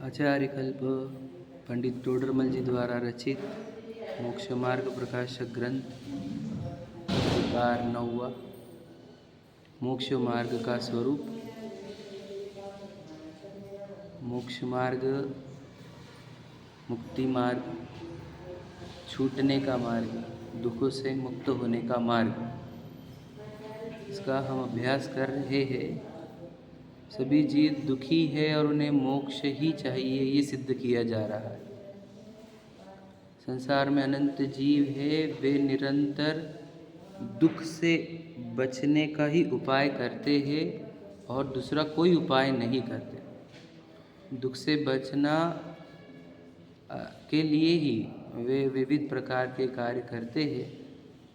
आचार्य कल्प पंडित टोडरमल जी द्वारा रचित मोक्ष मार्ग प्रकाशक ग्रंथ अधिकार 9वां मोक्ष मार्ग का स्वरूप। मोक्ष मार्ग मुक्ति मार्ग, छूटने का मार्ग, दुखों से मुक्त होने का मार्ग, इसका हम अभ्यास कर रहे हैं। सभी जीव दुखी है और उन्हें मोक्ष ही चाहिए, ये सिद्ध किया जा रहा है। संसार में अनंत जीव है, वे निरंतर दुख से बचने का ही उपाय करते हैं और दूसरा कोई उपाय नहीं करते। दुख से बचना के लिए ही वे विविध प्रकार के कार्य करते हैं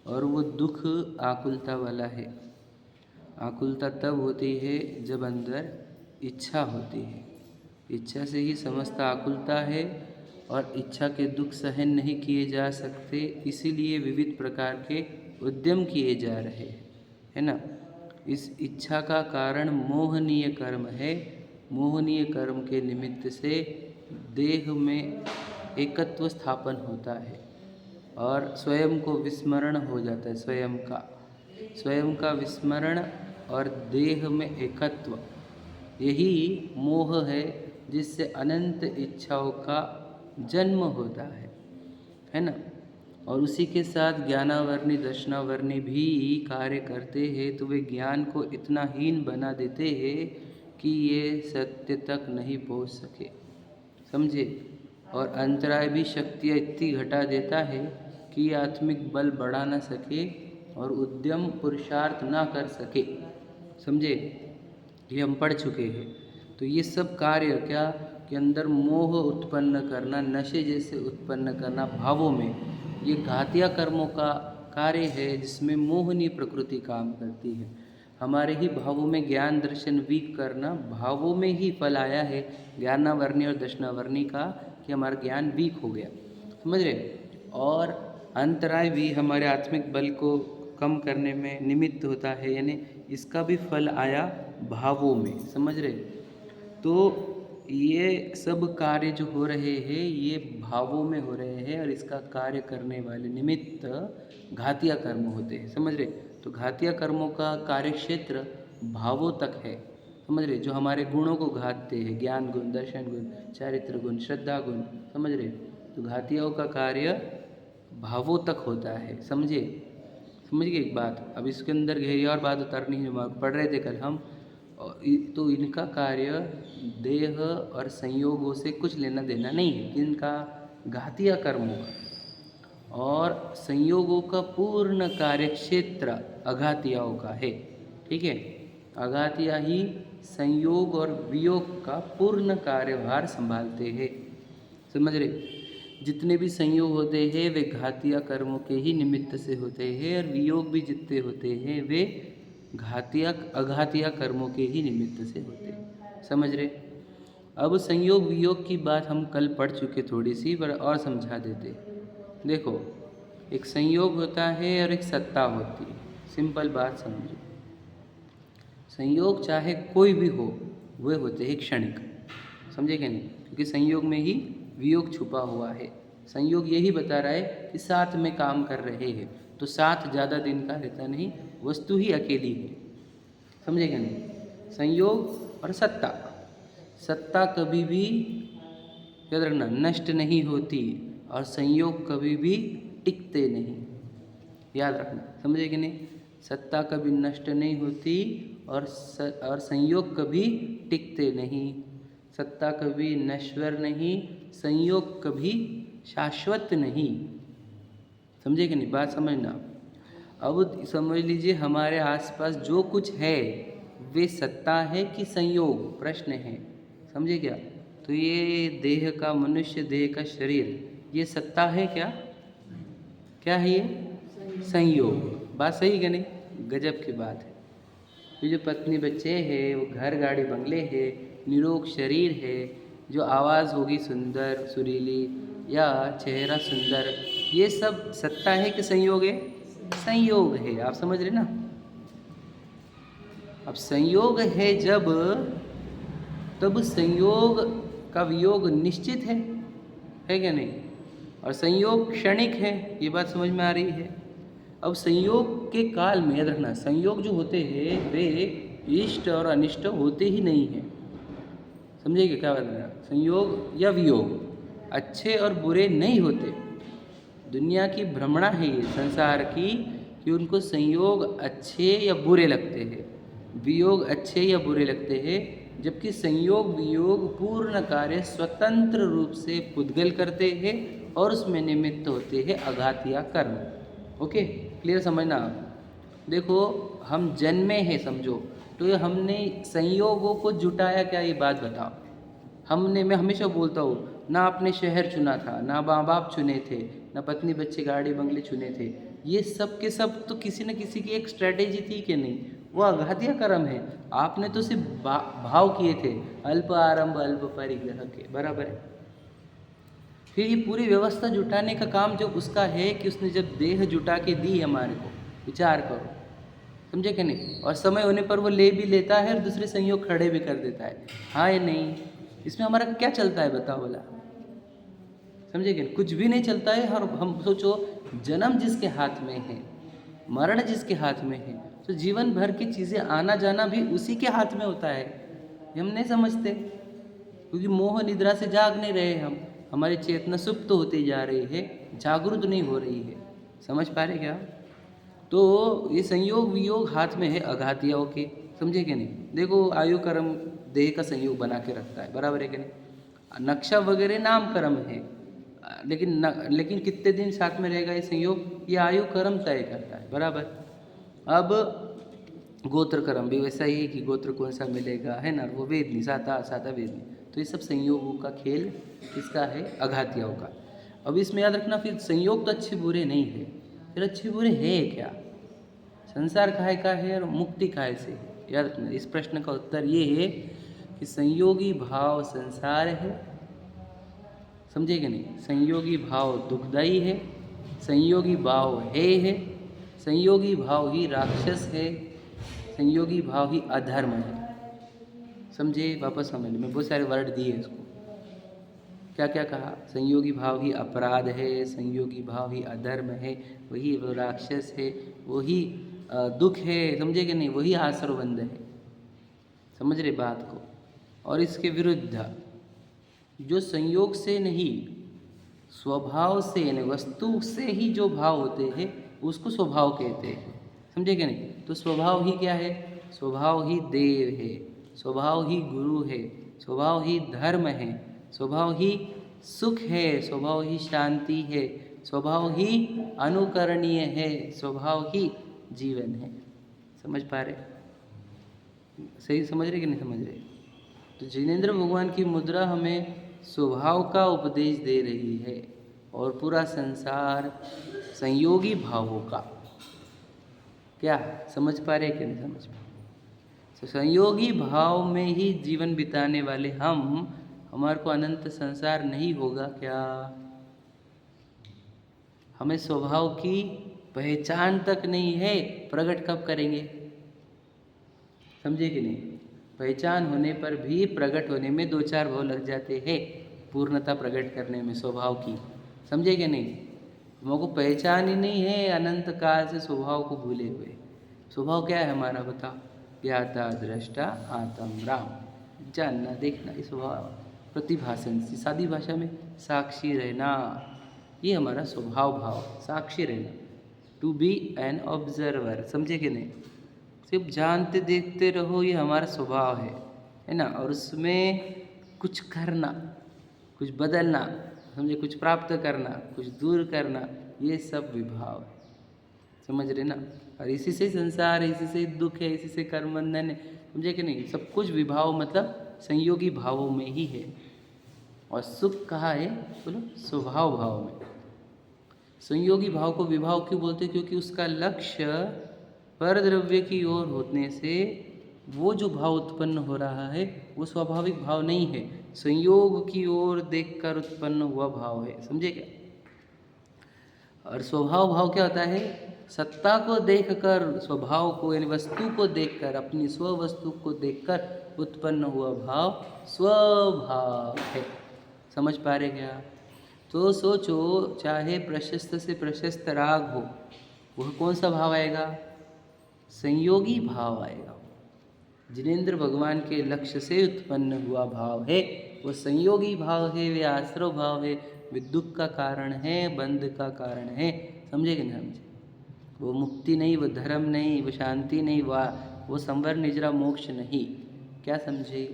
और वो दुख आकुलता वाला है। आकुलता तब होती है जब अंदर इच्छा होती है। इच्छा से ही समस्त आकुलता है और इच्छा के दुख सहन नहीं किए जा सकते, इसीलिए विविध प्रकार के उद्यम किए जा रहे हैं, है ना। इस इच्छा का कारण मोहनीय कर्म है। मोहनीय कर्म के निमित्त से देह में एकत्व स्थापन होता है और स्वयं को विस्मरण हो जाता है। स्वयं का विस्मरण और देह में एकत्व, यही मोह है जिससे अनंत इच्छाओं का जन्म होता है ना। और उसी के साथ ज्ञानावर्णी दर्शनावर्णी भी कार्य करते हैं, तो वे ज्ञान को इतना हीन बना देते हैं कि ये सत्य तक नहीं पहुंच सके, समझे। और अंतराय भी शक्तियाँ इतनी घटा देता है कि आत्मिक बल बढ़ा न सके और उद्यम पुरुषार्थ ना कर सके, समझे। ये हम पढ़ चुके हैं। तो ये सब कार्य क्या कि अंदर मोह उत्पन्न करना, नशे जैसे उत्पन्न करना भावों में, ये घातिया कर्मों का कार्य है जिसमें मोहनी प्रकृति काम करती है। हमारे ही भावों में ज्ञान दर्शन वीक करना, भावों में ही फल आया है ज्ञानावर्णी और दर्शनावर्णी का कि हमारा ज्ञान वीक हो गया, समझ रहे। और अंतराय भी हमारे आत्मिक बल को कम करने में निमित्त होता है, यानी इसका भी फल आया भावों में, समझ रहे। तो ये सब कार्य जो हो रहे हैं ये भावों में हो रहे हैं और इसका कार्य करने वाले निमित्त घातिया कर्म होते हैं, समझ रहे। तो घातिया कर्मों का कार्य क्षेत्र भावों तक है, समझ रहे, जो हमारे गुणों को घातते हैं, ज्ञान गुण, दर्शन गुण, चारित्र गुण, श्रद्धा गुण, समझ रहे। तो घातियों का कार्य भावों तक होता है, समझे। समझ गए एक बात। अब इसके अंदर गहरी और बात उतारनी है, पढ़ रहे थे कल हम। तो इनका कार्य देह और संयोगों से कुछ लेना देना नहीं है, इनका घातिया कर्मों का और संयोगों का पूर्ण कार्य क्षेत्र अघातियाओं का है, ठीक है। अघातिया ही संयोग और वियोग का पूर्ण कार्यभार संभालते हैं, समझ रहे। जितने भी संयोग होते हैं वे घातिया कर्मों के ही निमित्त से होते हैं और वियोग भी जितने होते हैं वे घातिया अघातिया कर्मों के ही निमित्त से होते हैं, समझ रहे। अब संयोग वियोग की बात हम कल पढ़ चुके थोड़ी सी, पर और समझा देते। देखो, एक संयोग होता है और एक सत्ता होती है, सिंपल बात समझो। संयोग चाहे कोई भी हो, वे होते हैं क्षणिक, समझे क्या नहीं, क्योंकि संयोग में ही वियोग छुपा हुआ है। संयोग यही बता रहा है कि साथ में काम कर रहे हैं, तो साथ ज़्यादा दिन का रहता नहीं, वस्तु ही अकेली है, समझे क्या नहीं। संयोग और सत्ता, सत्ता कभी भी याद रखना नष्ट नहीं होती और संयोग कभी भी टिकते नहीं, याद रखना, समझे कि नहीं। सत्ता कभी नष्ट नहीं होती और संयोग कभी टिकते नहीं। सत्ता कभी नश्वर नहीं, संयोग कभी शाश्वत नहीं, समझे कि नहीं, बात समझना। अब समझ लीजिए हमारे आसपास जो कुछ है वे सत्ता है कि संयोग, प्रश्न है, समझे क्या। तो ये देह का, मनुष्य देह का शरीर, ये सत्ता है क्या, क्या है ये संयोग। बात सही क्या नहीं, गजब की बात है। ये जो पत्नी बच्चे हैं, वो घर गाड़ी बंगले है, निरोग शरीर है, जो आवाज़ होगी सुंदर सुरीली या चेहरा सुंदर, ये सब सत्ता है कि संयोग है, संयोग है, आप समझ रहे ना। अब संयोग है जब, तब संयोग का वियोग निश्चित है क्या नहीं? और संयोग क्षणिक है, ये बात समझ में आ रही है। अब संयोग के काल में याद रखना, संयोग जो होते हैं वे इष्ट और अनिष्ट होते ही नहीं हैं। समझिए क्या बात है? संयोग या वियोग अच्छे और बुरे नहीं होते। दुनिया की भ्रमणा है ये संसार की कि उनको संयोग अच्छे या बुरे लगते हैं, वियोग अच्छे या बुरे लगते हैं, जबकि संयोग वियोग पूर्ण कार्य स्वतंत्र रूप से पुद्गल करते हैं और उसमें निमित्त होते हैं आघात या कर्म। ओके, क्लियर समझना आप। देखो हम जन्मे हैं समझो, तो ये हमने संयोगों को जुटाया क्या, ये बात बताओ। हमने, मैं हमेशा बोलता हूँ, ना आपने शहर चुना था, ना माँ बाप चुने थे, ना पत्नी बच्चे गाड़ी बंगले चुने थे। ये सब के सब तो किसी न किसी की एक स्ट्रैटेजी थी कि नहीं, वो अघातिया कर्म है। आपने तो सिर्फ भाव किए थे, अल्प आरंभ अल्प परिग्रह के, बराबर है। फिर ये पूरी व्यवस्था जुटाने का काम जो उसका है कि उसने जब देह जुटा के दी हमारे को, विचार करो, समझे कि नहीं? और समय होने पर वो ले भी लेता है और दूसरे संयोग खड़े भी कर देता है, हाँ या नहीं? इसमें हमारा क्या चलता है बताओ बोला, समझे कि नहीं? कुछ भी नहीं चलता है। और हम सोचो, जन्म जिसके हाथ में है, मरण जिसके हाथ में है, तो जीवन भर की चीज़ें आना जाना भी उसी के हाथ में होता है। ये हम नहीं समझते, क्योंकि मोह निद्रा से जाग नहीं रहे हम, हमारी चेतना सुप्त होती जा रही है, जागरूक नहीं हो रही है। समझ पा रहे क्या? तो ये संयोग वियोग हाथ में है अघातिया के, समझे कि नहीं? देखो आयु कर्म देह का संयोग बना के रखता है, बराबर है कि नहीं? नक्शा वगैरह नाम कर्म है, लेकिन कितने दिन साथ में रहेगा ये संयोग, ये आयु कर्म तय करता है, बराबर। अब गोत्र कर्म भी वैसा ही है कि गोत्र कौन सा मिलेगा, है ना, वो वेदनी साता साता वेदनी। तो ये सब संयोगों का खेल किसका है? अघातियाओं का। अब इसमें याद रखना, फिर संयोग तो अच्छे बुरे नहीं है, फिर अच्छे बुरे है क्या? संसार काहे का है और मुक्ति काहे से है? याद रखना, इस प्रश्न का उत्तर ये है कि संयोगी भाव संसार है, समझे कि नहीं? संयोगी भाव दुखदाई है, संयोगी भाव है, संयोगी भाव ही राक्षस है, संयोगी भाव ही अधर्म है। समझे? वापस समझ लो, मैं बहुत सारे वर्ड दिए इसको। क्या क्या कहा? संयोगी भाव ही अपराध है, संयोगी भाव ही अधर्म है, वही वो राक्षस है, वही दुख है, समझे कि नहीं? वही आश्रवबंध है। समझ रहे बात को? और इसके विरुद्ध जो संयोग से नहीं, स्वभाव से यानी वस्तु से ही जो भाव होते हैं उसको स्वभाव कहते हैं, समझे कि नहीं? तो स्वभाव ही क्या है? स्वभाव ही देव है, स्वभाव ही गुरु है, स्वभाव ही धर्म है, स्वभाव ही सुख है, स्वभाव ही शांति है, स्वभाव ही अनुकरणीय है, स्वभाव ही जीवन है। समझ पा रहे? सही समझ रहे कि नहीं समझ रहे? तो जिनेंद्र भगवान की मुद्रा हमें स्वभाव का उपदेश दे रही है और पूरा संसार संयोगी भावों का। क्या समझ पा रहे कि नहीं समझ पा? तो संयोगी भाव में ही जीवन बिताने वाले हम, हमारे को अनंत संसार नहीं होगा क्या? हमें स्वभाव की पहचान तक नहीं है, प्रकट कब करेंगे? समझे कि नहीं? पहचान होने पर भी प्रकट होने में 2-4 भाव लग जाते हैं, पूर्णता प्रकट करने में स्वभाव की। समझे कि नहीं? तुमको पहचान ही नहीं है, अनंत काल से स्वभाव को भूले हुए। स्वभाव क्या है हमारा बताओ? ज्ञाता दृष्टा आत्म राम, जानना देखना, ये स्वभाव। प्रतिभासन, सादी भाषा में साक्षी रहना, ये हमारा स्वभाव भाव, साक्षी रहना, टू बी एन ऑब्जर्वर। समझे कि नहीं? सिर्फ जानते देखते रहो, ये हमारा स्वभाव है ना? और उसमें कुछ करना, कुछ बदलना, समझे, कुछ प्राप्त करना, कुछ दूर करना, ये सब विभाव है। समझ रहे ना? और इसी से संसार है, इसी से दुख है, इसी से कर्म बंधन है, समझे कि नहीं? सब कुछ विभाव मतलब संयोगी भावों में ही है। और सुख कहाँ है? बोलो, स्वभाव भाव में। संयोगी भाव को विभाव क्यों बोलते? क्योंकि उसका लक्ष्य पर द्रव्य की ओर होने से वो जो भाव उत्पन्न हो रहा है वो स्वाभाविक भाव नहीं है, संयोग की ओर देखकर उत्पन्न हुआ भाव है। समझे क्या? और स्वभाव भाव क्या होता है? सत्ता को देखकर, स्वभाव को यानी वस्तु को देखकर, अपनी स्व वस्तु को देखकर उत्पन्न हुआ भाव स्वभाव है। समझ पा रहे क्या? तो सोचो, चाहे प्रशस्त से प्रशस्त राग हो, वह कौन सा भाव आएगा? संयोगी भाव आएगा। जिनेंद्र भगवान के लक्ष्य से उत्पन्न हुआ भाव है, वो संयोगी भाव है, वे आश्रव भाव है, वे दुख का कारण है, बंध का कारण है। समझे कि नहीं समझे? वो मुक्ति नहीं, वो धर्म नहीं, वो शांति नहीं, वो संवर निजरा मोक्ष नहीं। क्या समझे?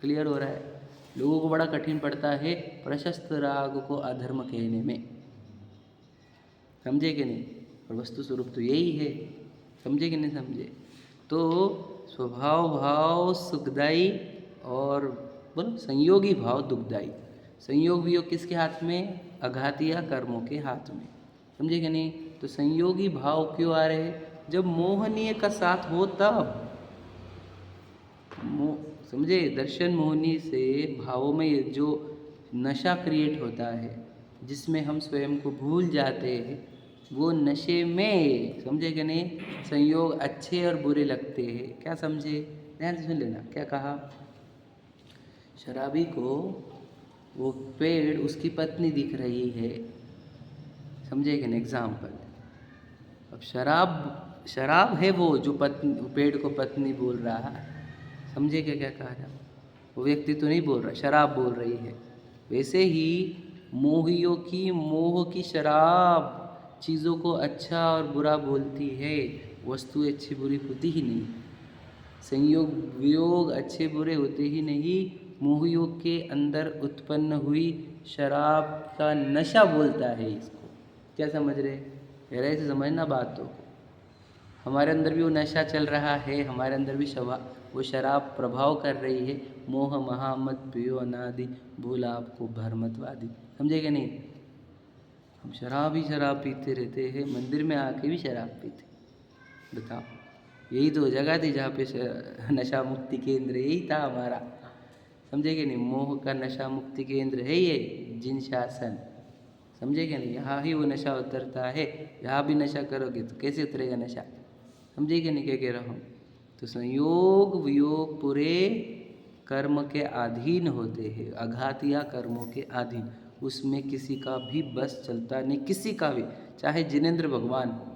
क्लियर हो रहा है? लोगों को बड़ा कठिन पड़ता है प्रशस्त राग को अधर्म कहने में। समझे कि नहीं? और वस्तु स्वरूप तो यही है। समझे कि नहीं समझे? तो स्वभाव भाव सुखदायी और बोलो संयोगी भाव दुखदायी। संयोग वियोग किसके हाथ में? अघातिया कर्मों के हाथ में। समझे कि नहीं? तो संयोगी भाव क्यों आ रहे हैं? जब मोहनीय का साथ हो तब। समझे? दर्शन मोहनी से भावों में जो नशा क्रिएट होता है, जिसमें हम स्वयं को भूल जाते हैं, वो नशे में, समझे कि नहीं, संयोग अच्छे और बुरे लगते हैं। क्या समझे? ध्यान से सुन लेना। क्या कहा? शराबी को वो पेड़ उसकी पत्नी दिख रही है। समझे कि नहीं? एग्जाम्पल। अब शराब है वो जो पेड़ को पत्नी बोल रहा है। समझे क्या क्या कहा रहा? वो व्यक्ति तो नहीं बोल रहा, शराब बोल रही है। वैसे ही मोहियों की मोह की शराब चीज़ों को अच्छा और बुरा बोलती है, वस्तु अच्छी बुरी होती ही नहीं। संयोग वियोग अच्छे बुरे होते ही नहीं। मोहियों के अंदर उत्पन्न हुई शराब का नशा बोलता है इसको। क्या समझ रहे? गहराई से समझना बात। तो हमारे अंदर भी वो नशा चल रहा है, हमारे अंदर भी वो शराब प्रभाव कर रही है। मोह महामत पियो अनादि, भूल आपको भरमतवादी। समझे कि नहीं? हम शराब ही शराब पीते रहते हैं, मंदिर में आके भी शराब पीते। बताओ, यही तो जगह थी जहाँ पे नशा मुक्ति केंद्र यही था हमारा। समझे कि नहीं? मोह का नशा मुक्ति केंद्र है ये जिन शासन। समझे कि नहीं? यहाँ ही वो नशा उतरता है। यहाँ भी नशा करोगे तो कैसे उतरेगा नशा? समझे कि नहीं क्या कह रहा हूँ? तो संयोग वियोग पूरे कर्म के अधीन होते हैं, अघातिया कर्मों के अधीन। उसमें किसी का भी बस चलता नहीं, किसी का भी, चाहे जिनेंद्र भगवान हो,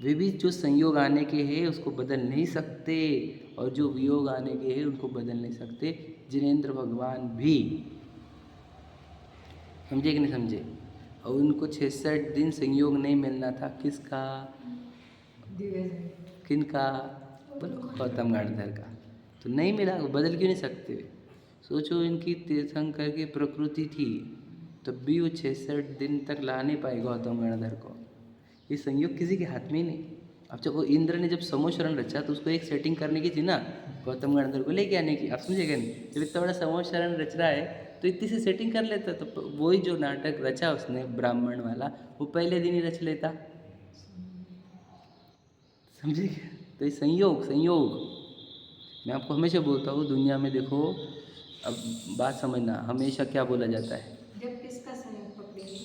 वे भी जो संयोग आने के हैं उसको बदल नहीं सकते, और जो वियोग आने के हैं उनको बदल नहीं सकते जिनेंद्र भगवान भी। समझे कि नहीं समझे? और उनको 66 दिन संयोग नहीं मिलना था। किसका? किनका? बोलो, गौतम गाड़धर का। तो नहीं मिला, बदल क्यों नहीं सकते? सोचो, इनकी तीर्थंकर की प्रकृति थी, तब भी वो 66 दिन तक ला नहीं पाए गौतम गाड़धर को। ये संयोग किसी के हाथ में ही नहीं। अब जब वो इंद्र ने जब समोशरण रचा तो उसको एक सेटिंग करने की थी ना, गौतम गाड़धर को लेके आने की। आप समझेगा नहीं? जब इतना बड़ा समोशरण रच रहा है तो इतनी सी सेटिंग कर लेता। तो वही जो नाटक रचा उसने ब्राह्मण वाला, वो पहले दिन ही रच लेता। समझे? तो ये संयोग मैं आपको हमेशा बोलता हूँ, दुनिया में देखो, अब बात समझना, हमेशा क्या बोला जाता है? जब किसका संयोग पकड़ेंगे?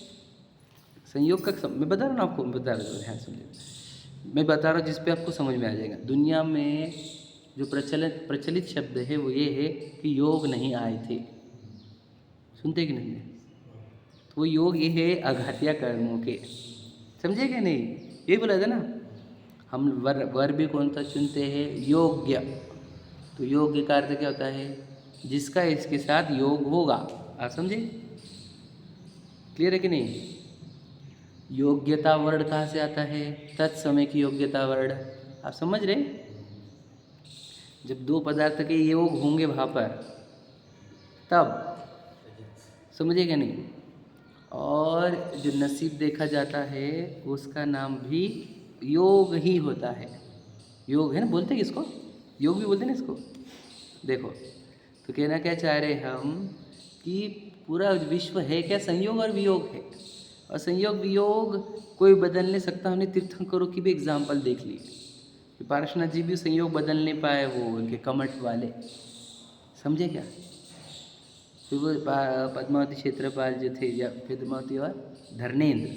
संयोग का मैं बता रहा हूँ ना आपको, मैं बता रहा हूँ, ध्यान सुनिए। मैं बता रहा हूँ जिस पे आपको समझ में आ जाएगा। दुनिया में जो प्रचलित शब्द है वो ये है कि योग नहीं आए थे। सुनते कि नहीं? तो वो योग ये है अघातिया कर्मों के। समझे कि नहीं? यही बोला था ना, हम वर भी कौन सा चुनते हैं? योग्य। तो योग्य का अर्थ क्या होता है? जिसका इसके साथ योग होगा। आप समझे? क्लियर है कि नहीं? योग्यता वर्ड कहाँ से आता है? तत्समय की योग्यता वर्ड। आप समझ रहे? जब दो पदार्थ के योग होंगे वहाँ पर, तब। समझे क्या नहीं? और जो नसीब देखा जाता है उसका नाम भी योग ही होता है। योग है ना, बोलते हैं इसको, योग भी बोलते हैं ना इसको। देखो, तो कहना क्या चाह रहे हम कि पूरा विश्व है क्या? संयोग और वियोग है। और संयोग वियोग कोई बदल नहीं सकता। हमने तीर्थंकरों की भी एग्जाम्पल देख ली। पार्श्वनाथ जी भी संयोग बदल नहीं पाए, वो उनके कमठ वाले। समझे क्या? फिर वो पद्मावती क्षेत्रपाल जो थे, या पद्मावती और धर्मेंद्र,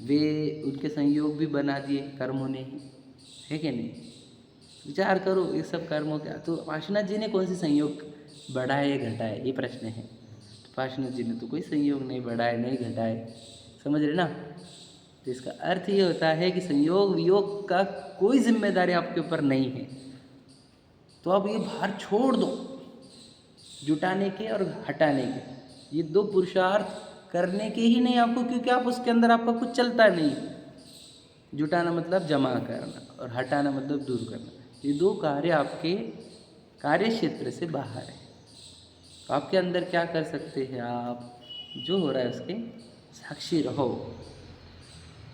वे उनके संयोग भी बना दिए कर्मों ने ही, है कि नहीं? विचार करो ये सब कर्मों का। तो पार्श्वनाथ जी ने कौन सी संयोग बढ़ाए घटाए, ये प्रश्न है। तो पार्श्वनाथ जी ने तो कोई संयोग नहीं बढ़ाए नहीं घटाए, समझ रहे ना। तो इसका अर्थ ये होता है कि संयोग वियोग का कोई जिम्मेदारी आपके ऊपर नहीं है। तो आप ये भार छोड़ दो, जुटाने के और हटाने के, ये दो पुरुषार्थ करने के ही नहीं आपको, क्योंकि आप उसके अंदर आपका कुछ चलता नहीं। जुटाना मतलब जमा करना और हटाना मतलब दूर करना, ये दो कार्य आपके कार्य क्षेत्र से बाहर है। तो आपके अंदर क्या कर सकते हैं आप, जो हो रहा है उसके साक्षी रहो,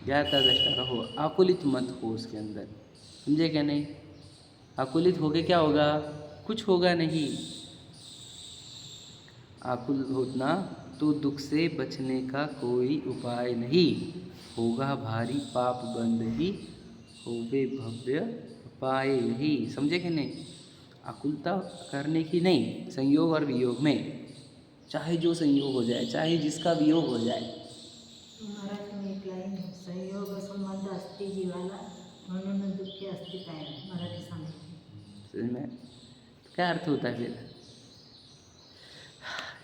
ज्ञाता दृष्टा रहो, आकुलित मत हो उसके अंदर, समझे क्या नहीं। आकुलित होके क्या होगा, कुछ होगा नहीं। आकुल होना तो दुख से बचने का कोई उपाय नहीं, होगा भारी पाप बंद ही, होवे भव्य उपाय ही, समझे कि नहीं। आकुलता करने की नहीं, संयोग और वियोग में, चाहे जो संयोग हो जाए, चाहे जिसका वियोग हो जाए। मराठी में एक लाईन आहे, संयोग संबंध असते जीवाला म्हणून दुःखी असते काय, मराठी सांगितली। समझ में तो क्या अर्थ होता है फिर,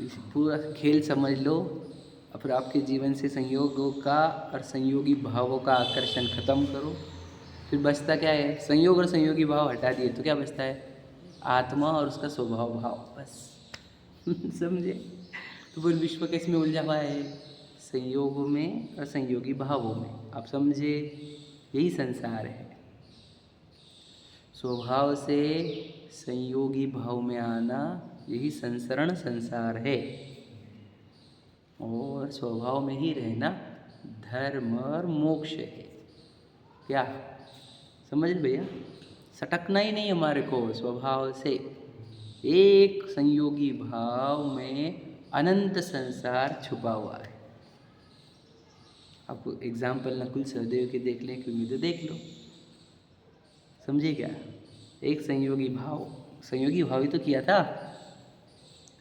इस पूरा खेल समझ लो और फिर आपके जीवन से संयोगों का और संयोगी भावों का आकर्षण खत्म करो। फिर बचता क्या है, संयोग और संयोगी भाव हटा दिए तो क्या बचता है, आत्मा और उसका स्वभाव भाव, बस। समझे। तो फिर विश्व किस में उलझा हुआ है, संयोगों में और संयोगी भावों में, आप समझे। यही संसार है, स्वभाव से संयोगी भाव में आना, यही संसरण संसार है। और स्वभाव में ही रहना धर्म और मोक्ष है। क्या समझ भैया, सटकना ही नहीं हमारे को स्वभाव से। एक संयोगी भाव में अनंत संसार छुपा हुआ है। आपको एग्जाम्पल नकुल सहदेव के देख लें, क्यों तो देख लो, समझे क्या। एक संयोगी भाव, संयोगी भाव ही तो किया था,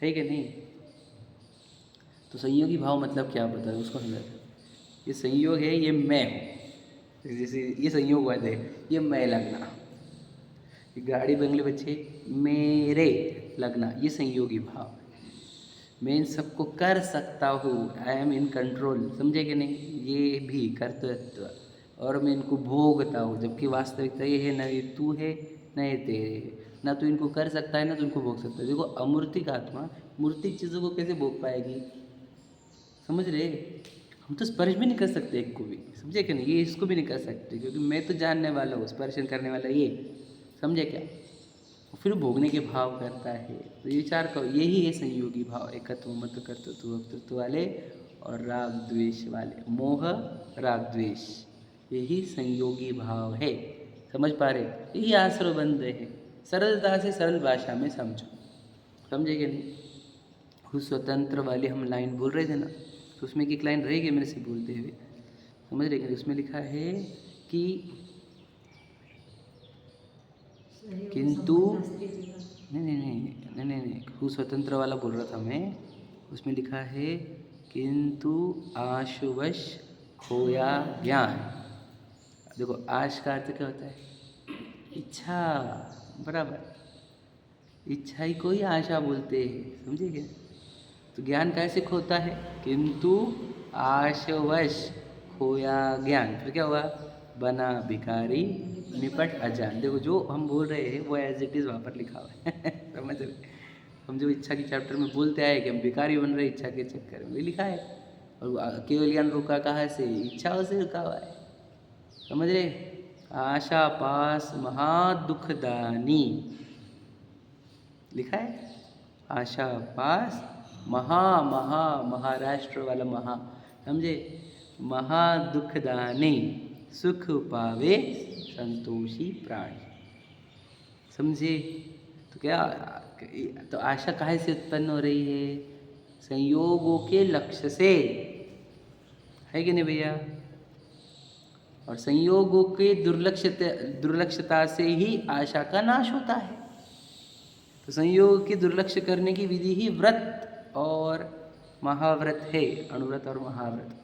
है कि नहीं। तो संयोगी भाव मतलब क्या पता है उसको समझा। ये संयोग है, ये मैं हूँ, जैसे ये संयोग हुआ थे, ये मैं लगना, ये गाड़ी बंगले बच्चे मेरे लगना, ये संयोगी भाव। मैं इन सबको कर सकता हूँ, आई एम इन कंट्रोल, समझे कि नहीं, ये भी कर्तृत्व। और मैं इनको भोगता हूँ, जबकि वास्तविकता ये है, न ये तू है न ये तेरे है, ना तो इनको कर सकता है ना तो इनको भोग सकता है। देखो अमूर्तिक आत्मा मूर्तिक चीज़ों को कैसे भोग पाएगी, समझ रहे। हम तो स्पर्श भी नहीं कर सकते एक को भी, समझे कि नहीं, ये इसको भी नहीं कर सकते, क्योंकि मैं तो जानने वाला हूँ, स्पर्शन करने वाला ये, समझे क्या। फिर भोगने के भाव करता है। तो ये चार का यही है संयोगी भाव, एकत्व मत कर्तृत्व वक्तृत्व वाले और राग द्वेष वाले, मोह राग द्वेष, यही संयोगी भाव है। समझ पा रहे, यही आश्रय बंध है। सरलता से सरल भाषा में समझो, समझे कि नहीं। खुद स्वतंत्र वाली हम लाइन बोल रहे थे ना, तो उसमें एक लाइन रहेगी मेरे से बोलते हुए, समझ रहे कि उसमें लिखा है कि किंतु नहीं, खुद स्वतंत्र वाला बोल रहा था मैं। उसमें लिखा है किंतु आशुवश खोया ज्ञान। देखो आश का अर्थ क्या होता है, इच्छा, बराबर, इच्छा ही को ही आशा बोलते हैं, समझे क्या। तो ज्ञान कैसे खोता है, किंतु आशवश खोया ज्ञान, फिर क्या हुआ, बना भिखारी निपट अजान। देखो जो हम बोल रहे हैं वो एज इट इज़ वहाँ पर लिखा हुआ है। समझ रहे, हम जो इच्छा के चैप्टर में बोलते आए कि हम भिखारी बन रहे इच्छा के चक्कर में, लिखा है। और केवल ज्ञान रुका कहाँ से, इच्छाओं से रुका हुआ है, समझ रहे। आशा पास महादुखदानी लिखा है, आशा पास महाराष्ट्र वाला महा, समझे, महादुखदानी सुख पावे संतोषी प्राणी, समझे। तो क्या, तो आशा काहे से उत्पन्न हो रही है, संयोगों के लक्ष्य से, है कि नहीं भैया। और संयोगों के दुर्लक्षता से ही आशा का नाश होता है। तो संयोग की दुर्लक्ष्य करने की विधि ही व्रत और महाव्रत है, अणुव्रत और महाव्रत।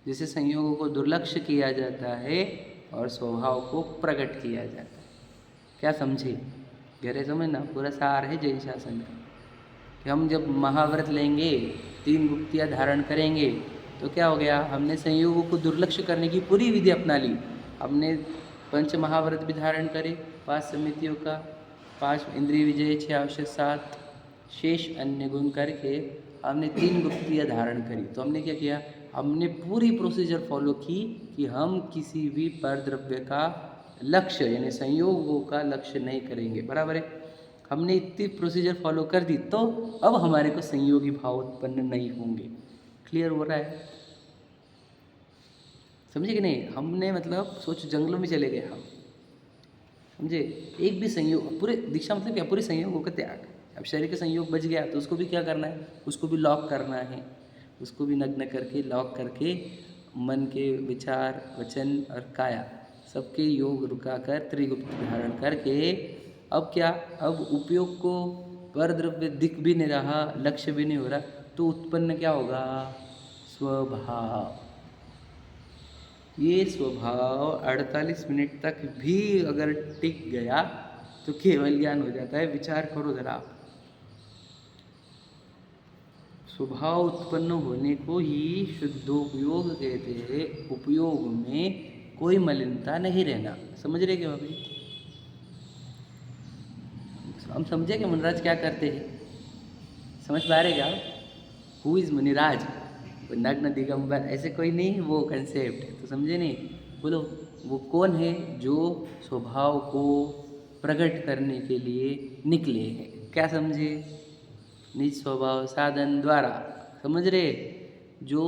जिसे संयोगों को दुर्लक्ष्य किया जाता है और स्वभाव को प्रकट किया जाता है। क्या समझे? गहरे समझना, पूरा सार है जैन शासन का कि हम जब महाव्रत लेंगे, 3 गुप्तियाँ धारण करेंगे तो क्या हो गया, हमने संयोगों को दुर्लक्ष्य करने की पूरी विधि अपना ली। हमने 5 महाव्रत भी धारण करे, 5 समितियों का, 5 इंद्रिय विजय, 6 आवश्यक, 7 शेष अन्य गुण करके हमने 3 गुप्तियाँ धारण करी। तो हमने क्या किया, हमने पूरी प्रोसीजर फॉलो की कि हम किसी भी परद्रव्य का लक्ष्य यानी संयोगों का लक्ष्य नहीं करेंगे। बराबर है, हमने इतनी प्रोसीजर फॉलो कर दी तो अब हमारे को संयोगी भाव उत्पन्न नहीं होंगे। क्लियर हो रहा है? समझे कि नहीं? हमने मतलब सोच जंगलों में चले गए हम, समझे? एक भी संयोग, पूरे दीक्षा मतलब क्या, पूरे संयोगों का त्याग। अब शरीर का संयोग बच गया तो उसको भी क्या करना है, उसको भी लॉक करना है, उसको भी नग्न करके लॉक करके मन के विचार, वचन और काया सबके योग रुकाकर त्रिगुप्त धारण करके अब क्या, अब उपयोग को परद्रव्य दिख भी नहीं रहा, लक्ष्य भी नहीं हो रहा, तो उत्पन्न क्या होगा, स्वभाव। ये स्वभाव 48 मिनट तक भी अगर टिक गया तो केवल ज्ञान हो जाता है। विचार करो जरा आप, स्वभाव उत्पन्न होने को ही शुद्धोपयोग कहते हैं। उपयोग में कोई मलिनता नहीं रहना। समझ रहे क्या अभी? हम समझे कि मुनिराज क्या करते हैं? समझ पा रहे क्या? हु इज मुनिराज? नग्न दिगंबर ऐसे कोई नहीं, वो कंसेप्ट है। तो समझे नहीं? बोलो, वो कौन है जो स्वभाव को प्रकट करने के लिए निकले हैं? क्या समझे? निज स्वभाव साधन द्वारा। समझ रहे? जो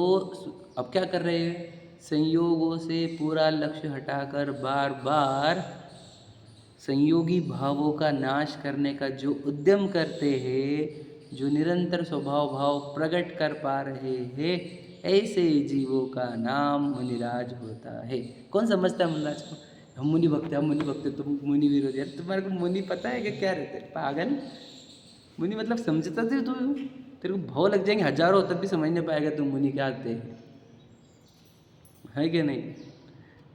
अब क्या कर रहे हैं, संयोगों से पूरा लक्ष्य हटाकर बार बार संयोगी भावों का नाश करने का जो उद्यम करते हैं, जो निरंतर स्वभाव भाव प्रकट कर पा रहे हैं, ऐसे जीवों का नाम मुनिराज होता है। कौन समझता है मुनिराज को? हम मुनि भक्त हैं, हम मुनि भक्त हैं, तुम मुनि विरोधी। यार तुम्हारे को मुनि पता है कि क्या रहते हैं? पागल। मुनि मतलब समझता थे तू? तेरे को भाव लग जाएंगे हजारों, तब भी समझ नहीं पाएगा तुम मुनि क्या आते है कि नहीं?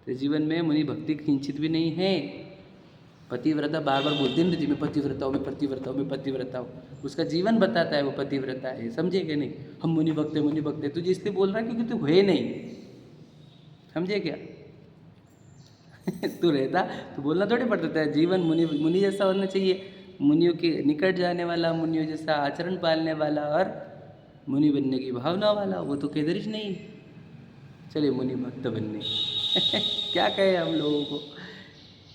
तो जीवन में मुनि भक्ति किंचित भी नहीं है। पतिव्रता बार बार बोलती नहीं, मैं पतिव्रता हूँ, मैं पतिव्रता हूँ, मैं पतिव्रता हूँ। उसका जीवन बताता है वो पतिव्रता है। समझे कि नहीं? हम मुनि भक्त हैं, मुनि भक्त हैं। तुझे इसलिए बोल रहा है क्योंकि तू है नहीं। समझे क्या? तू रहता तो बोलना थोड़ी पड़ता है। जीवन मुनि मुनि जैसा होना चाहिए, मुनियों के निकट जाने वाला, मुनियों जैसा आचरण पालने वाला और मुनि बनने की भावना वाला। वो तो केदरिश नहीं। चलिए मुनि भक्त बनने क्या कहे हम लोगों को,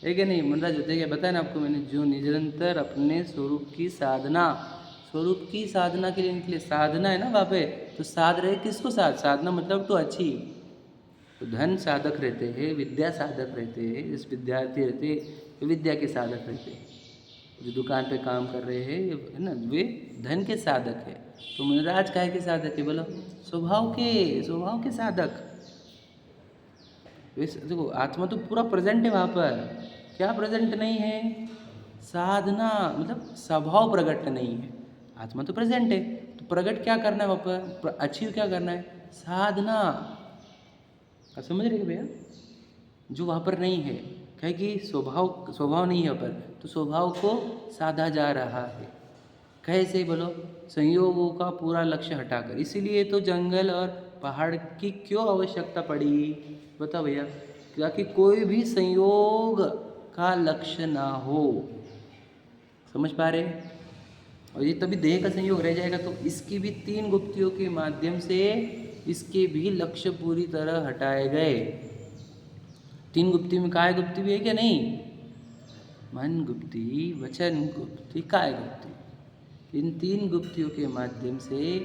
है कि नहीं? मुनिराज होते क्या बताया ना आपको मैंने, जो निरंतर अपने स्वरूप की साधना, स्वरूप की साधना के लिए निकले। साधना है ना वहाँ पे, तो साध रहे किसको? साधना मतलब तो अच्छी। तो धन साधक रहते हैं, विद्या साधक रहते हैं, जिस विद्यार्थी रहते हैं विद्या के साधक रहते हैं, जो दुकान पे काम कर रहे हैं है ना, वे धन के साधक है। तो मुनिराज काहे के साधक है बोलो? स्वभाव के साधक। देखो आत्मा तो पूरा प्रेजेंट है वहाँ पर। क्या प्रेजेंट नहीं है? साधना मतलब स्वभाव प्रकट नहीं है। आत्मा तो प्रेजेंट है, तो प्रकट क्या करना है वहाँ पर? अचीव क्या करना है? साधना। समझ रहे भैया? जो वहाँ पर नहीं है, क्या कि स्वभाव नहीं है वहाँ पर, तो स्वभाव को साधा जा रहा है। कैसे बोलो? संयोगों का पूरा लक्ष्य हटाकर। इसीलिए तो जंगल और पहाड़ की क्यों आवश्यकता पड़ी? बताओ भैया। ताकि कोई भी संयोग का लक्ष्य ना हो। समझ पा रहे? और ये तभी देह का संयोग रह जाएगा, तो इसकी भी 3 गुप्तियों के माध्यम से इसके भी लक्ष्य पूरी तरह हटाए गए। 3 गुप्ति में काय गुप्ति भी है क्या? नहीं। मन गुप्ति, वचन गुप्ति, काय गुप्ति। इन 3 गुप्तियों के माध्यम से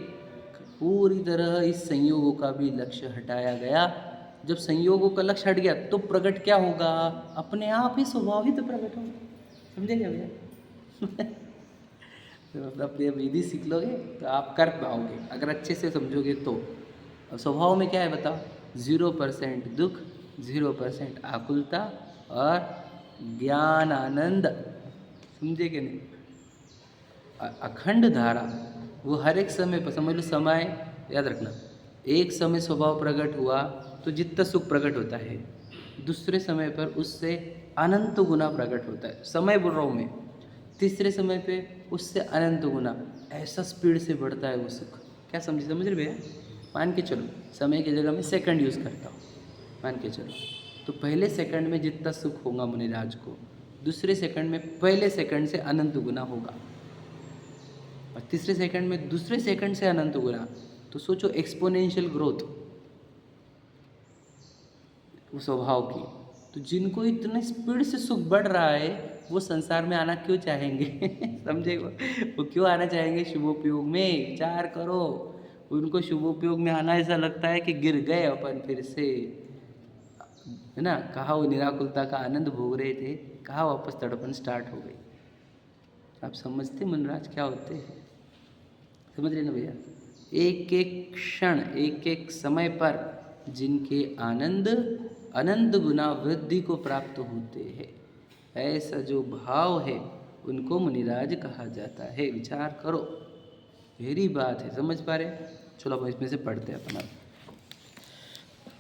पूरी तरह इस संयोगों का भी लक्ष्य हटाया गया। जब संयोगों का लक्ष्य हट गया तो प्रकट क्या होगा? अपने आप ही स्वभाव ही तो प्रकट होगा। समझे क्या भैया? तो मतलब ये विधि सीख लोगे तो आप कर पाओगे, अगर अच्छे से समझोगे तो। अब स्वभाव में क्या है बताओ? 0% दुख, 0% आकुलता और ज्ञान आनंद। समझे कि नहीं? अखंड धारा, वो हर एक समय पर, समझ लो समय याद रखना, एक समय स्वभाव प्रकट हुआ तो जितना सुख प्रकट होता है, दूसरे समय पर उससे अनंत गुना प्रकट होता है। समय बोल रहा हूँ मैं, तीसरे समय पे उससे अनंत गुना ऐसा स्पीड से बढ़ता है वो सुख। क्या समझ रहे भैया? मान के चलो, समय की जगह मैं सेकंड यूज़ करता हूँ, मान के चलो, तो पहले सेकंड में जितना सुख होगा मुनिराज को, दूसरे सेकंड में पहले सेकंड से अनंत गुना होगा, और तीसरे सेकंड में दूसरे सेकंड से अनंत गुना। तो सोचो एक्सपोनेंशियल ग्रोथ वो स्वभाव की। तो जिनको इतने स्पीड से सुख बढ़ रहा है वो संसार में आना क्यों चाहेंगे? समझे? वो क्यों आना चाहेंगे शुभोपयोग में? विचार करो। उनको शुभोपयोग में आना ऐसा लगता है कि गिर गए अपन फिर से, है ना? कहाँ वो निराकुलता का आनंद भोग रहे थे, कहाँ वापस तड़पन स्टार्ट हो गई। आप समझते मुनिराज क्या होते हैं? समझ रहे ना भैया? एक एक क्षण, एक एक समय पर जिनके आनंद अनंत गुना वृद्धि को प्राप्त होते हैं, ऐसा जो भाव है उनको मुनिराज कहा जाता है। विचार करो, गहरी बात है। समझ पा रहे? चलो अब इसमें से पढ़ते हैं अपना।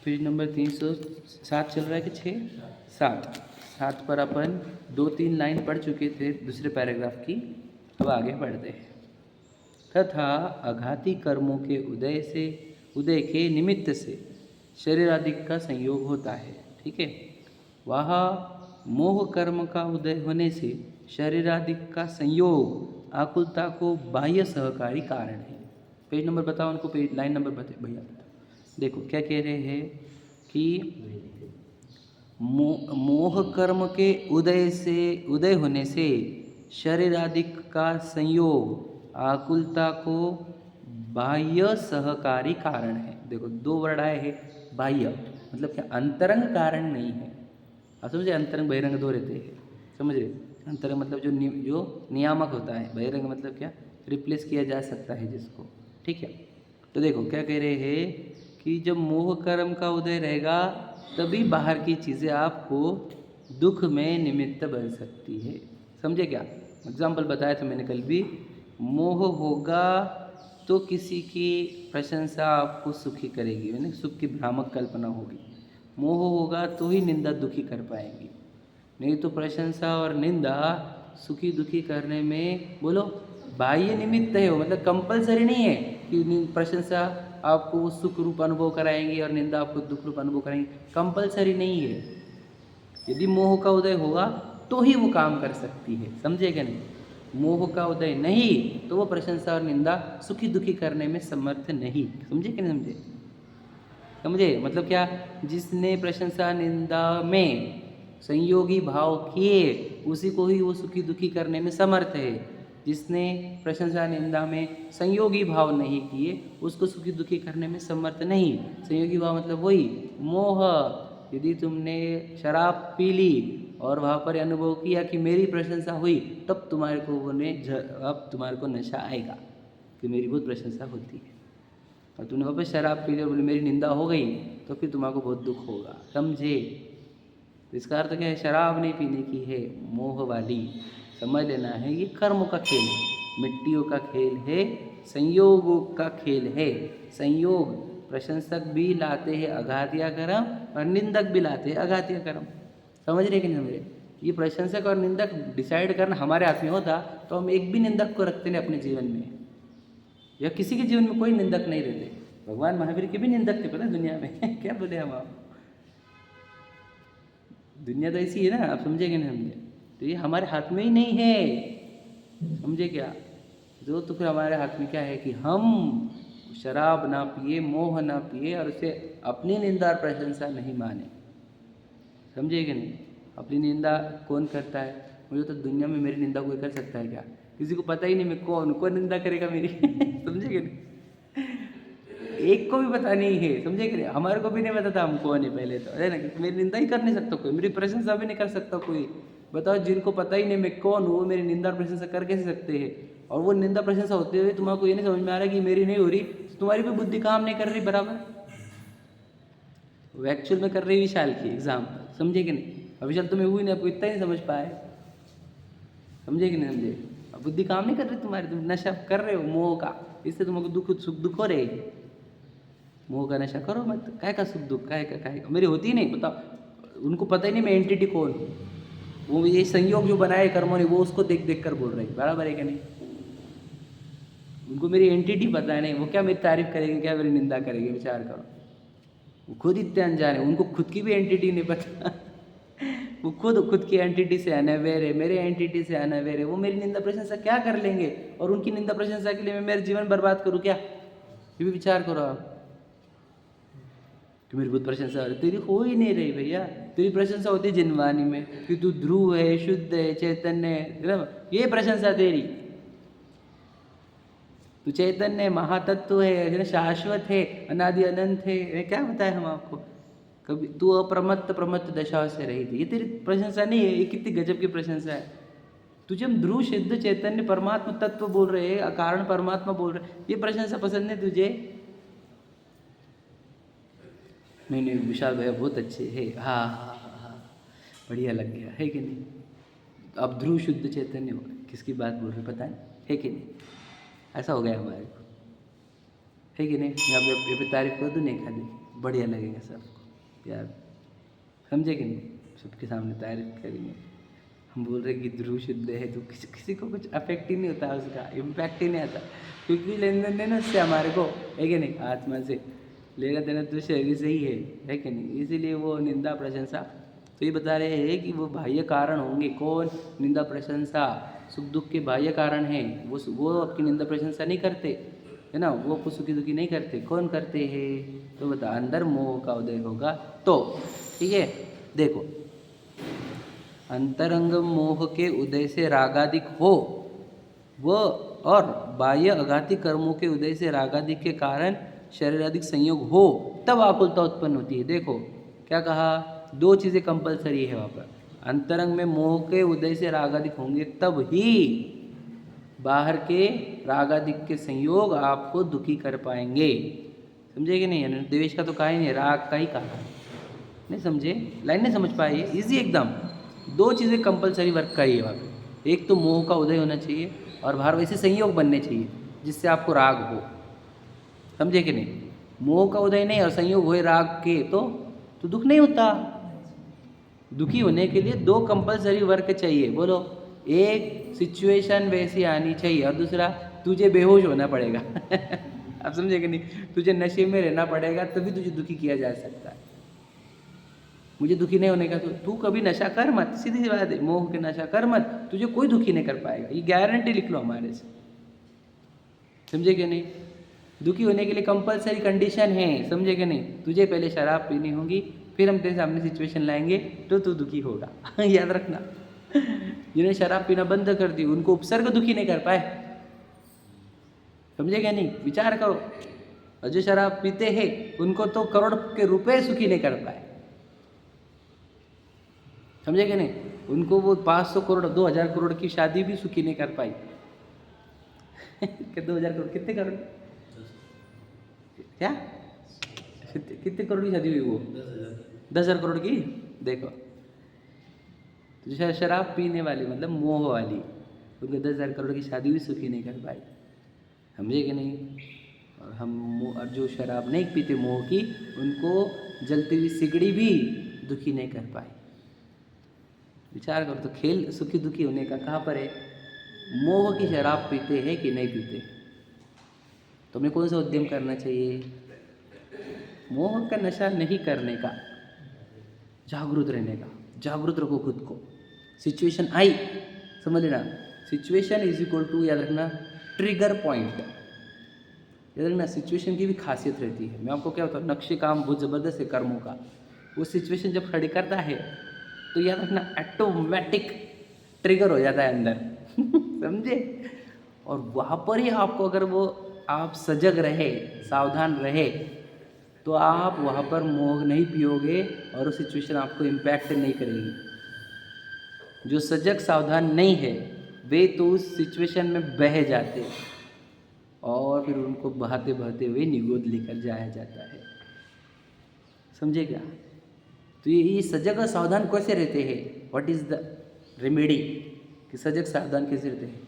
पेज नंबर 307 चल रहा है कि 6? 7 पर अपन 2-3 लाइन पढ़ चुके थे दूसरे पैराग्राफ की। अब आगे पढ़ते हैं। तथा आघाती कर्मों के उदय के निमित्त से शरीर आदि का संयोग होता है। ठीक है? वह मोह कर्म का उदय होने से शरीर आदि का संयोग आकुलता को बाह्य सहकारी कारण है। पेज नंबर बताओ उनको, पेज लाइन नंबर बताओ भैया। देखो क्या कह रहे हैं कि मोह कर्म के उदय होने से शरीर आदि का संयोग आकुलता को बाह्य सहकारी कारण है। देखो 2 वर्ड आए हैं, बाह्य मतलब क्या? अंतरंग कारण नहीं है। आप समझे? अंतरंग बहिरंग 2 रहते हैं, समझ रहे? अंतरंग मतलब जो नियामक होता है, बहिरंग मतलब क्या? रिप्लेस किया जा सकता है जिसको। ठीक है? तो देखो क्या कह रहे हैं कि जब मोह कर्म का उदय रहेगा तभी बाहर की चीज़ें आपको दुख में निमित्त बन सकती है। समझे क्या? एग्जाम्पल बताया था मैंने कल भी। मोह होगा तो किसी की प्रशंसा आपको सुखी करेगी, यानी सुख की भ्रामक कल्पना होगी। मोह होगा तो ही निंदा दुखी कर पाएंगी, नहीं तो प्रशंसा और निंदा सुखी दुखी करने में बोलो बाह्य निमित्त है वो, मतलब कंपलसरी नहीं है कि प्रशंसा आपको सुख रूप अनुभव कराएंगी और निंदा आपको दुख रूप अनुभव कराएंगी। कंपलसरी नहीं है। यदि मोह का उदय होगा तो ही वो काम कर सकती है। समझे क्या? नहीं, मोह का उदय नहीं तो वो प्रशंसा और निंदा सुखी दुखी करने में समर्थ नहीं। समझे कि नहीं समझे? समझे मतलब क्या? जिसने प्रशंसा निंदा में संयोगी भाव किए उसी को ही वो सुखी दुखी करने में समर्थ है। जिसने प्रशंसा निंदा में संयोगी भाव नहीं किए उसको सुखी दुखी करने में समर्थ नहीं। संयोगी भाव मतलब वही मोह। यदि तुमने शराब पी ली और वहाँ पर अनुभव किया कि मेरी प्रशंसा हुई, तब तुम्हारे को अब तुम्हारे को नशा आएगा कि मेरी बहुत प्रशंसा होती है। और तूने वहाँ पर शराब पी ली और बोले मेरी निंदा हो गई, तो फिर तुम्हारे को बहुत दुख होगा। समझे? इसका अर्थ क्या है? शराब नहीं पीने की है, मोह वाली। समझ लेना है ये कर्म का खेल है, मिट्टियों का खेल है, संयोगों का खेल है। संयोग प्रशंसक भी लाते हैं अघातिया कर्म और निंदक भी लाते हैं अघातिया कर्म। समझ रहे कि नहीं समझ रहे? ये प्रशंसक और निंदक डिसाइड करना हमारे हाथ में होता तो हम एक भी निंदक को रखते नहीं अपने जीवन में, या किसी के जीवन में कोई निंदक नहीं रहते। भगवान महावीर के भी निंदक थे पता दुनिया में। क्या बोले हम आप? दुनिया तो ऐसी है ना, आप समझे कि नहीं समझे? तो ये हमारे हाथ में ही नहीं है। समझे क्या? जो तो फिर हमारे हाथ में क्या है कि हम शराब ना पिए, मोह ना पिए और उसे अपनी निंदा और प्रशंसा नहीं माने। समझे कि नहीं? अपनी निंदा कौन करता है? मुझे तो दुनिया में मेरी निंदा कोई कर सकता है क्या? किसी को पता ही नहीं मैं कौन निंदा करेगा मेरी। समझे कि नहीं? एक को भी पता नहीं है। समझे कि नहीं? हमारे को भी नहीं पता था हम कौन है पहले तो, है ना? मेरी निंदा ही कर नहीं सकता कोई, मेरी प्रशंसा भी नहीं कर सकता कोई। बताओ, जिनको पता ही नहीं मैं कौन हूँ, वो मेरी निंदा और प्रशंसा कर कैसे सकते हैं? और वो निंदा प्रशंसा होते हुए तुम्हारे ये नहीं समझ में आ रहा कि मेरी नहीं हो रही, तुम्हारी भी बुद्धि काम नहीं कर रही बराबर। वो एक्चुअल में कर रही विशाल की एग्जाम। समझे कि नहीं? अब विशाल तुम्हें हुई नहीं, आपको इतना ही समझ पाए। समझे कि नहीं समझे? अब बुद्धि काम नहीं कर रही तुम्हारी, तुम नशा कर रहे हो मोह का, इससे तुमको सुख दुख हो रहे। मोह का नशा करो मत, काय का सुख दुख, काय का मेरी होती ही नहीं। बताओ, उनको पता ही नहीं मैं एंटिटी कौन हूँ। वो ये संयोग जो बनाए कर्मों ने वो उसको देख देख कर बोल रहे हैं, बराबर है कि नहीं? उनको मेरी एंटिटी पता है नहीं, वो क्या मेरी तारीफ करेंगे, क्या मेरी निंदा करेंगे, विचार करो। वो खुद इतने अनजान है, उनको खुद की भी एंटिटी नहीं पता। वो खुद की एंटिटी से अनअवेयर है, मेरे एंटिटी से अनअवेयर है। वो मेरी निंदा प्रशंसा क्या कर लेंगे, और उनकी निंदा प्रशंसा के लिए मैं मेरा जीवन बर्बाद करूँ क्या? ये भी विचार करो आप कि मेरी बहुत प्रशंसा हो रही, तेरी हो ही नहीं रही भैया। तेरी प्रशंसा होती है जिनवानी में कि तू ध्रुव है, शुद्ध है, चैतन्य है, ये प्रशंसा तेरी। तू चैतन्य महातत्व है, शाश्वत है, अनादि अनंत है, क्या बताए हम आपको? कभी तू अप्रमत्त प्रमत्त दशा से रही थी, ये तेरी प्रशंसा नहीं है? ये कितनी गजब की प्रशंसा है। तुझे हम ध्रुव सिद्ध चैतन्य परमात्मा तत्व बोल रहे हैं, कारण परमात्मा बोल रहे, ये प्रशंसा पसंद है तुझे? नहीं नहीं विशाल भैया बहुत अच्छे है, हाँ हाँ हाँ हाँ, बढ़िया लग गया, है कि नहीं? अब ध्रुव शुद्ध चैतन्य हो, किसकी बात बोल रहे पता है कि नहीं? ऐसा हो गया हमारे को, है कि नहीं? मैं पे तारीफ कर दूँ, नहीं खाली बढ़िया लगेगा सबको यार, समझे कि नहीं? सबके सामने तारीफ करेंगे। हम बोल रहे कि ध्रुव शुद्ध है तो किसी को कुछ अफेक्ट ही नहीं होता, उसका इम्पैक्ट ही नहीं आता, क्योंकि लेन देन देना उससे हमारे को, है कि नहीं? आत्मा से लेना देना तो शरीर से ही है कि नहीं? इसीलिए वो निंदा प्रशंसा तो ये बता रहे हैं कि वो बाह्य कारण होंगे। कौन? निंदा प्रशंसा सुख दुख के बाह्य कारण हैं, वो आपकी निंदा प्रशंसा नहीं करते, है ना? वो आपको सुखी दुखी नहीं करते। कौन करते हैं? तो बता, अंदर मोह का उदय होगा तो, ठीक है? देखो, अंतरंग मोह के उदय से रागादिक हो वो, और बाह्य अघाती कर्मों के उदय से रागादिक के कारण शरीरादिक संयोग हो, तब आकुलता उत्पन्न होती है। देखो क्या कहा, दो चीज़ें कंपलसरी है वहाँ पर। अंतरंग में मोह के उदय से रागादिक होंगे तब ही बाहर के रागादिक के संयोग आपको दुखी कर पाएंगे, समझे कि नहीं? देवेश का तो कहा ही नहीं, राग का ही कहा, नहीं समझे? लाइन नहीं समझ पाए? इजी एकदम। दो चीज़ें कंपलसरी वर्क का ही है वहाँ पे, एक तो मोह का उदय होना चाहिए और बाहर वैसे संयोग बनने चाहिए जिससे आपको राग हो, समझे कि नहीं? मोह का उदय नहीं और संयोग हुए राग के तो दुख नहीं होता। दुखी होने के लिए दो कंपलसरी वर्क चाहिए, बोलो। एक सिचुएशन वैसी आनी चाहिए और दूसरा तुझे बेहोश होना पड़ेगा। आप समझे कि नहीं? तुझे नशे में रहना पड़ेगा तभी तुझे दुखी किया जा सकता है। मुझे दुखी नहीं होने का, तो तू कभी नशा कर मत, सीधी सी बात है, मोह के नशा कर मत, तुझे कोई दुखी नहीं कर पाएगा, ये गारंटी लिख लो हमारे से, समझे कि नहीं? दुखी होने के लिए कंपलसरी कंडीशन है, समझे कि नहीं? तुझे पहले शराब पीनी होगी, फिर हम तेरे सामने सिचुएशन लाएंगे तो तू दुखी होगा। याद रखना, जिन्हें शराब पीना बंद कर दी उनको उपसर्ग दुखी नहीं कर पाए, समझे क्या नहीं? विचार करो, और जो शराब पीते हैं उनको तो करोड़ के रुपए सुखी नहीं कर पाए, समझे क्या नहीं? उनको वो 500 करोड़ 2000 करोड़ की शादी भी सुखी नहीं कर पाई। कि 2000 करोड़ कितने करोड़, क्या कितने करोड़ की शादी हुई? वो 10,000 करोड़ की। देखो, तो शराब पीने वाली मतलब मोह वाली, उनको 10,000 करोड़ की शादी भी सुखी नहीं कर पाई, समझे कि नहीं? और जो शराब नहीं पीते मोह की, उनको जलती हुई सिगड़ी भी दुखी नहीं कर पाई। विचार करो, तो खेल सुखी दुखी होने का कहाँ पर है? मोह की शराब पीते हैं कि नहीं पीते? तो हमें कौन सा उद्यम करना चाहिए? मोह का नशा नहीं करने का, जागरूक रहने का। जागरूक रखो खुद को, सिचुएशन आई समझ लेना, सिचुएशन इज इक्वल टू, याद रखना, ट्रिगर पॉइंट। याद रखना, सिचुएशन की भी खासियत रहती है। मैं आपको क्या बताऊँ, नक्शे काम बहुत ज़बरदस्त है कर्मों का। वो सिचुएशन जब खड़ी करता है तो याद रखना ऑटोमेटिक ट्रिगर हो जाता है अंदर। समझे? और वहाँ पर ही आपको, अगर वो आप सजग रहे, सावधान रहे, तो आप वहाँ पर मोह नहीं पियोगे और वो सिचुएशन आपको इम्पैक्ट नहीं करेगी। जो सजग सावधान नहीं है वे तो उस सिचुएशन में बह जाते और फिर उनको बहाते बहाते हुए निगोद लेकर जाया जाता है, समझे क्या? तो ये सजग और सावधान कैसे रहते हैं? व्हाट इज़ द रेमेडी कि सजग सावधान कैसे रहते हैं?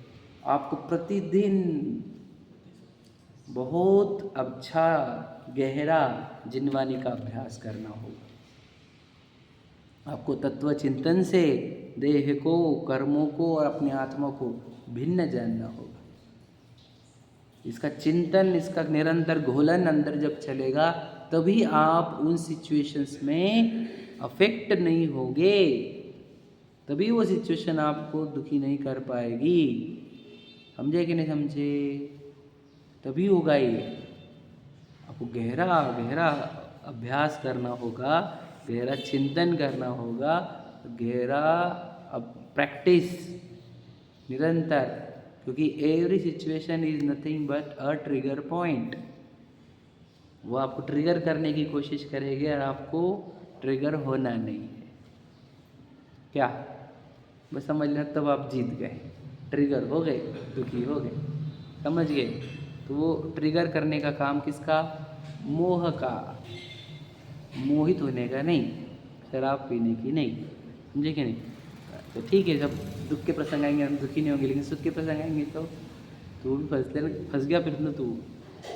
आपको प्रतिदिन बहुत अच्छा गहरा जिनवानी का अभ्यास करना होगा। आपको तत्व चिंतन से देह को, कर्मों को और अपने आत्मा को भिन्न जानना होगा। इसका चिंतन, इसका निरंतर घोलन अंदर जब चलेगा तभी आप उन सिचुएशंस में अफेक्ट नहीं होगे, तभी वो सिचुएशन आपको दुखी नहीं कर पाएगी। समझे कि नहीं समझे? तभी होगा ये। आपको गहरा गहरा अभ्यास करना होगा, गहरा चिंतन करना होगा, गहरा प्रैक्टिस निरंतर, क्योंकि every situation is nothing but a trigger point. वो आपको ट्रिगर करने की कोशिश करेगी और आपको ट्रिगर होना नहीं है। क्या बस समझ लेना, तब आप जीत गए, ट्रिगर हो गए, दुखी हो गए, समझ गए? तो वो ट्रिगर करने का काम किसका? मोह का, मोहित होने का नहीं, शराब पीने की नहीं। समझे कि नहीं? तो ठीक है, जब दुख के प्रसंग आएंगे हम दुखी नहीं होंगे, लेकिन सुख के प्रसंग आएंगे तो तू भी फंस गया फिर ना तू।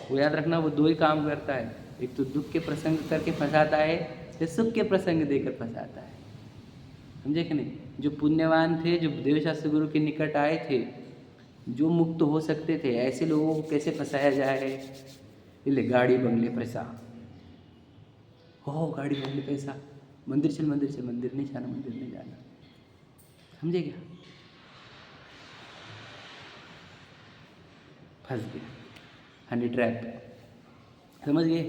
वो याद रखना, वो दो ही काम करता है, एक तो दुख के प्रसंग करके फंसाता है, या सुख के प्रसंग देकर फंसाता है। समझे कि नहीं? जो पुण्यवान थे, जो देवशास्त्र गुरु के निकट आए थे, जो मुक्त हो सकते थे, ऐसे लोगों को कैसे फंसाया जाए? ले गाड़ी बंगले पैसा, हो गाड़ी बंगले पैसा, मंदिर चल, मंदिर चल, मंदिर नहीं जाना, मंदिर नहीं जाना। समझे क्या? फंस गया, हनी ट्रैप। समझ गए?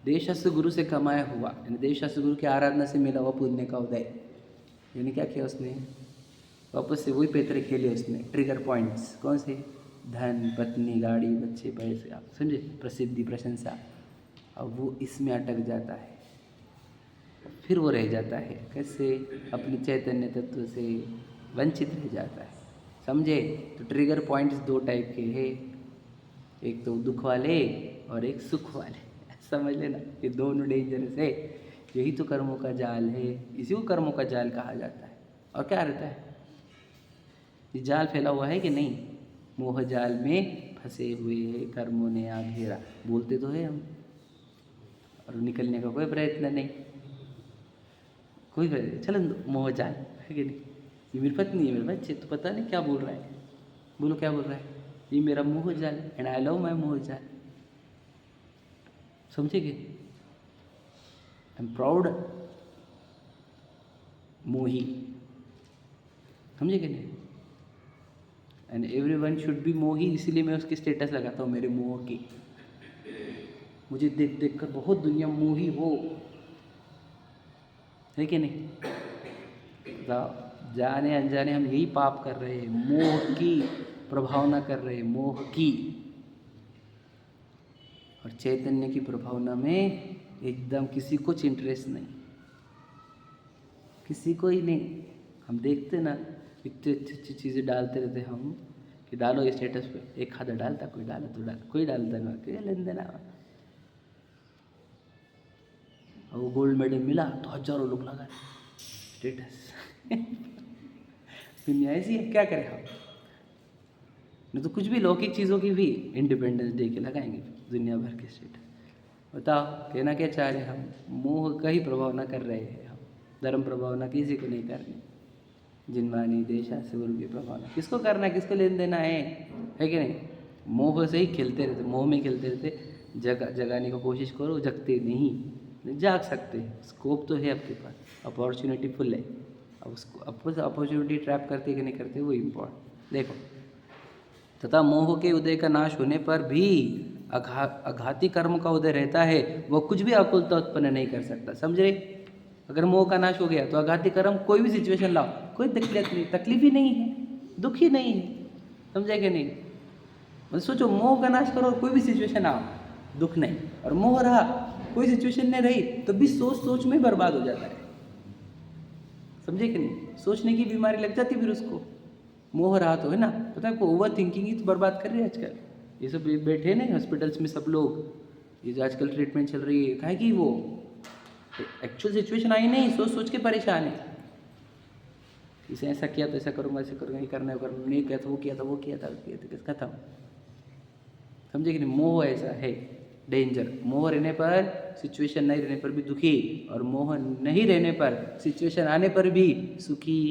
देवशास्त्र गुरु से कमाया हुआ, यानी देवशास्त्र गुरु की आराधना से मिला हुआ पुण्य का उदय, यानी क्या किया उसने? वापस से वही पैतरे खेले उसने, ट्रिगर पॉइंट्स। कौन से? धन, पत्नी, गाड़ी, बच्चे, पैसे, आप समझे, प्रसिद्धि, प्रशंसा। अब वो इसमें अटक जाता है, फिर वो रह जाता है कैसे? अपने चैतन्य तत्व से वंचित रह जाता है। समझे? तो ट्रिगर पॉइंट्स दो टाइप के हैं, एक तो दुख वाले और एक सुख वाले। समझ लेना, ये दोनों डेंजरस है। यही तो कर्मों का जाल है, इसी को कर्मों का जाल कहा जाता है। और क्या रहता है? ये जाल फैला हुआ है कि नहीं? मोह जाल में फंसे हुए हैं कर्मों ने आ घेरा। बोलते तो है हम, और निकलने का कोई प्रयत्न नहीं, कोई प्रयत्न। चलो मोह जाल है कि नहीं? ये मेरी पत्नी है, मेरे बच्चे, तो पता नहीं क्या बोल रहा है। बोलो क्या बोल रहा है? ये मेरा मोह जाल, एंड आई लव माई मोह जाल। समझेगे? आई एम प्राउड मोही। समझे कि नहीं? And every one should be मोही, इसीलिए मैं उसकी स्टेटस लगाता हूँ मेरे मोह की। मुझे देख देख कर बहुत दुनिया मोही हो, है कि नहीं? जाने अनजाने हम यही पाप कर रहे हैं, मोह की प्रभावना कर रहे हैं, मोह की। और चैतन्य की प्रभावना में एकदम किसी कुछ इंटरेस्ट नहीं, किसी को ही नहीं। हम देखते ना, इतनी अच्छी अच्छी चीज़ें डालते रहते हम, कि डालो ये स्टेटस पे, एक खादा डालता, कोई डाला तो डाल, कोई डालता ना, कोई लेन देना। और वो गोल्ड मेडल मिला तो हजारों लोग लगा स्टेटस। दुनिया ऐसी है, क्या करें हम? नहीं तो कुछ भी लौकिक चीज़ों की भी इंडिपेंडेंस डे के लगाएंगे दुनिया भर के स्टेटस। बताओ कहना क्या चाह रहे हम? मोह का ही प्रभावना कर रहे हैं हम, धर्म प्रभावना किसी को नहीं करनी। जिनवानी देशास्त्र गुरु की प्रभावना किसको करना है, किसको लेन देना है कि नहीं? मोह से ही खेलते रहते, मोह में खेलते रहते। जगाने की कोशिश करो, जगते नहीं, जाग सकते, स्कोप तो है आपके पास, अपॉर्चुनिटी फुल है। अब उसको अपॉर्चुनिटी ट्रैप करते कि नहीं करते, वो इम्पोर्टेंट। देखो, तथा मोह के उदय का नाश होने पर भी अघाती कर्म का उदय रहता है, वह कुछ भी आकुलता उत्पन्न नहीं कर सकता। समझे? अगर मोह का नाश हो गया तो अघाती कर्म, कोई भी सिचुएशन लाओ, कोई तकलीफ ही नहीं है, दुख ही नहीं है। समझे कि नहीं? मतलब सोचो, मोह का नाश करो, कोई भी सिचुएशन आओ, दुख नहीं। और मोह रहा, कोई सिचुएशन नहीं रही, तो भी सोच सोच में बर्बाद हो जाता है। समझे कि नहीं? सोचने की बीमारी लग जाती फिर उसको। मोह रहा तो है ना, पता है आपको, ओवर थिंकिंग ही तो बर्बाद कर रही है आजकल। ये सब बैठे नहीं हॉस्पिटल्स में सब लोग, ये जो आजकल ट्रीटमेंट चल रही है, काहे की वो एक्चुअल सिचुएशन आई नहीं, सोच सोच के परेशान है। इसे ऐसा किया तो ऐसा करूँगा, ऐसा करूँगा, ये करना है, करूँगा, नहीं किया तो वो किया था, वो किया था, खत्म। समझे कि नहीं? मोह ऐसा है। डेंजर। मोह रहने पर, सिचुएशन नहीं रहने पर भी दुखी, और मोह नहीं रहने पर, सिचुएशन आने पर भी सुखी।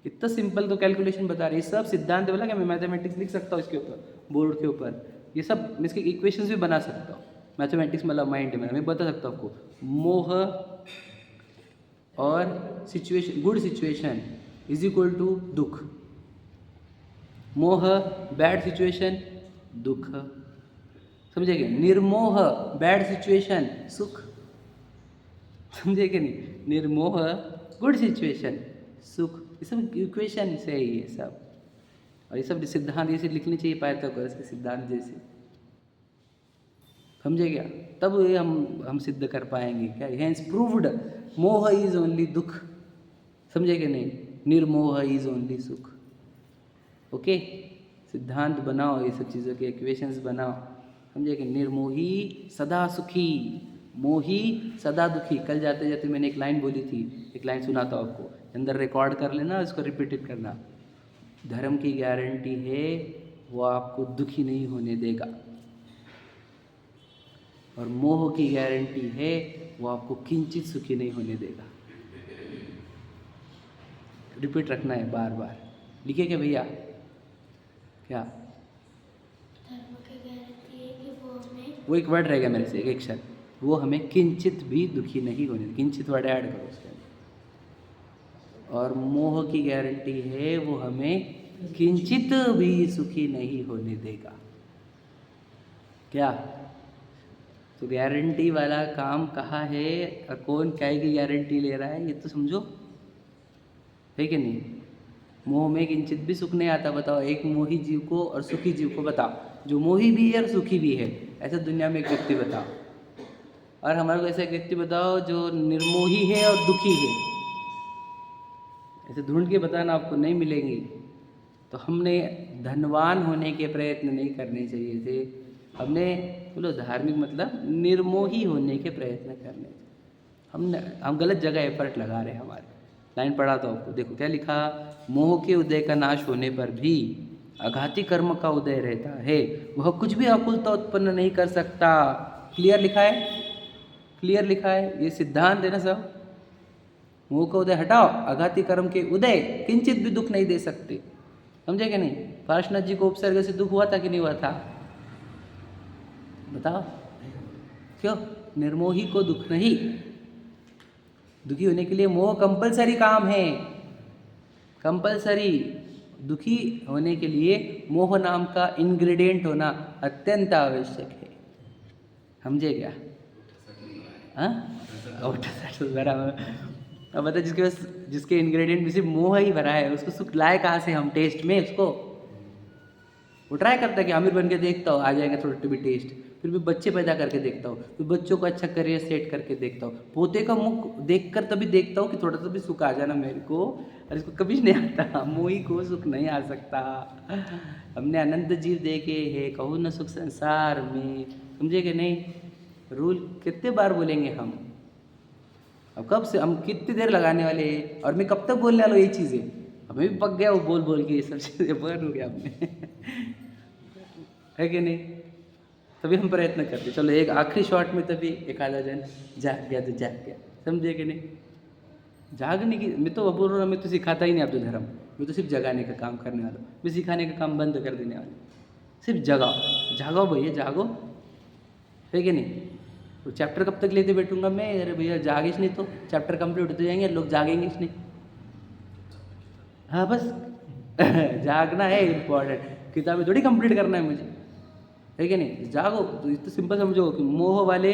इतना सिंपल तो कैलकुलेशन बता रही है। सब सिद्धांत बोला कि मैं मैथमेटिक्स लिख सकता हूँ इसके ऊपर, बोर्ड के ऊपर। ये सब मैं इसके इक्वेशंस भी बना सकता हूँ। मैथमेटिक्स मतलब माइंड में मैं बता सकता हूँ आपको। मोह और situation, good situation is equal to दुख। मोह बैड सिचुएशन दुख। समझेगे? निर्मोह बैड सिचुएशन सुख। समझेगे नहीं? निर्मोह गुड सिचुएशन सुख। ये सब इक्वेशन से है ये सब, और ये सब सिद्धांत जैसे लिखनी चाहिए पाइथागोरस के सिद्धांत जैसे। समझे क्या? तब ये हम सिद्ध कर पाएंगे क्या? हेंस प्रूव्ड मोह इज ओनली दुख। समझे कि नहीं? निर्मोह इज ओनली सुख। ओके, सिद्धांत बनाओ, ये सब चीज़ों के इक्वेशंस बनाओ। समझे कि निर्मोही सदा सुखी, मोही सदा दुखी। कल जाते जाते मैंने एक लाइन बोली थी, एक लाइन सुनाता हूँ आपको, अंदर रिकॉर्ड कर लेना, उसको रिपीटेड करना। धर्म की गारंटी है वो आपको दुखी नहीं होने देगा, और मोह की गारंटी है वो आपको किंचित सुखी नहीं होने देगा। रिपीट रखना है बार बार। लिखे क्या भैया? क्या? धर्म की गारंटी है कि वो हमें, वो एक वर्ड रहेगा मेरे से, एक एक्शन, वो हमें किंचित भी दुखी नहीं होने, किंचित वर्ड ऐड करो उसके अंदर। और मोह की गारंटी है वो हमें किंचित भी सुखी नहीं होने देगा। क्या? तो गारंटी वाला काम कहाँ है और कौन क्या की गारंटी ले रहा है, ये तो समझो, है कि नहीं? मोह में किंचित भी सुख नहीं आता। बताओ एक मोही जीव को और सुखी जीव को बताओ, जो मोही भी है और सुखी भी है, ऐसा दुनिया में एक व्यक्ति बताओ। और हमारे को ऐसा एक व्यक्ति बताओ जो निर्मोही है और दुखी है। ऐसे ढूंढ के बताना, आपको नहीं मिलेंगी। तो हमने धनवान होने के प्रयत्न नहीं करने चाहिए थे, हमने बोलो धार्मिक मतलब निर्मोही होने के प्रयत्न करने चाहिए। हम गलत जगह एफर्ट लगा रहे हैं। हमारे लाइन पढ़ा तो आपको, देखो क्या लिखा। मोह के उदय का नाश होने पर भी आघाती कर्म का उदय रहता है, वह कुछ भी आकुलता उत्पन्न नहीं कर सकता। क्लियर लिखा है? क्लियर लिखा है, ये सिद्धांत है ना सब। मोह का उदय हटाओ, आघाती कर्म के उदय किंचित भी दुख नहीं दे सकते। समझे कि नहीं? पार्श्वनाथ जी को उपसर्ग से दुख हुआ था कि नहीं हुआ था? बताओ क्यों? निर्मोही को दुख नहीं। दुखी होने के लिए मोह कंपलसरी काम है, कंपलसरी। दुखी होने के लिए मोह नाम का इंग्रेडिएंट होना अत्यंत आवश्यक है। समझे क्या? हाँ, बराबर। अब बता, जिसके पास जिसके इंग्रेडिएंट में सिर्फ मोह ही भरा है, उसको सुख लाए कहाँ से हम टेस्ट में? उसको वो ट्राई करता है कि अमीर बन के देखता हूँ, आ जाएगा थोड़ा भी टेस्ट। फिर भी बच्चे पैदा करके देखता हूँ, फिर बच्चों को अच्छा करियर सेट करके देखता हूँ, पोते का मुख देखकर तभी देखता हूँ कि थोड़ा सा भी सुख आ जाना मेरे को, और इसको कभी नहीं आता। मोही को सुख नहीं आ सकता। हमने अनंत जीव देखे हैं, कहूँ न सुख संसार में। समझे कि नहीं? रूल कितने बार बोलेंगे हम? अब कब से हम कितनी देर लगाने वाले हैं, और मैं कब तक बोलने वाला हूँ ये चीज़ें? हमें भी पक गया वो बोल बोल के, ये सब चीज़ें बर्न हो गया हमने। है कि नहीं? तभी हम प्रयत्न करते। चलो एक आखिरी शॉट में तभी एक आधा जन जाग गया तो जाग गया। समझे कि नहीं? जागने की मैं तो बोल रहा हूँ, मैं तो सिखाता ही नहीं आप तो धर्म, मैं तो सिर्फ जगाने का काम करने वाला हूँ। मैं सिखाने का काम बंद कर देने वाला हूँ। सिर्फ जगाओ, जागो भैया जागो। है कि नहीं? तो चैप्टर कब तक लेते बैठूंगा मैं? अरे भैया जागेश नहीं तो चैप्टर कंप्लीट होते जाएंगे, लोग जागेंगे नहीं। हाँ बस जागना है इम्पॉर्टेंट, किताबें थोड़ी कंप्लीट करना है मुझे। है कि नहीं? जागो। तो इतना सिंपल समझो कि मोह वाले,